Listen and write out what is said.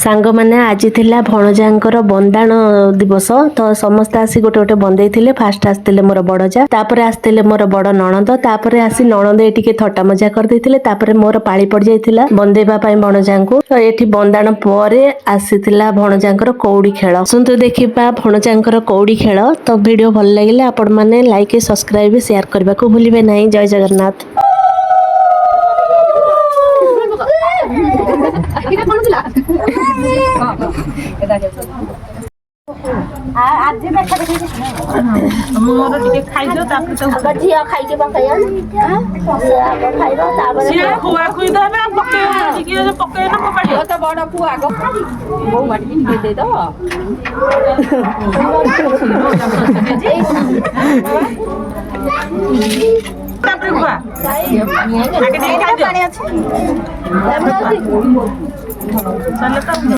सांग मैंने आज थिला भणजांकर बंदाण दिवस तो समस्त आसी गोटे गोटे बंदे थिले फास्ट आसते मोर बड़जा तापर आसते मोर बड़ नणंद तापर आसी नणंद एटिके थट्टा मजा कर देथिले तापर मोर पाळी पड़ जाइथिला बंदेबा पई भणजांको तो एठी बंदाण परे आसीथिला भणजांकर कौड़ी खेल सुनतु देखिबा भणजांकर कौड़ी खेल तो वीडियो भल लागिले आपण माने लाइक सब्सक्राइब शेयर करबा को भूलिबे नाही। जय जगन्नाथ। आज देखा देखी मोर टिके खाइजो तापर तो झिया खाइ के बकाया से आगो खाइबो तापर से खुआ खुइ देबे पके टिके जे पके न पकाडी त बड पु आगो बौ माटी दे दे तापर खुआ आगे पानी अछि चल त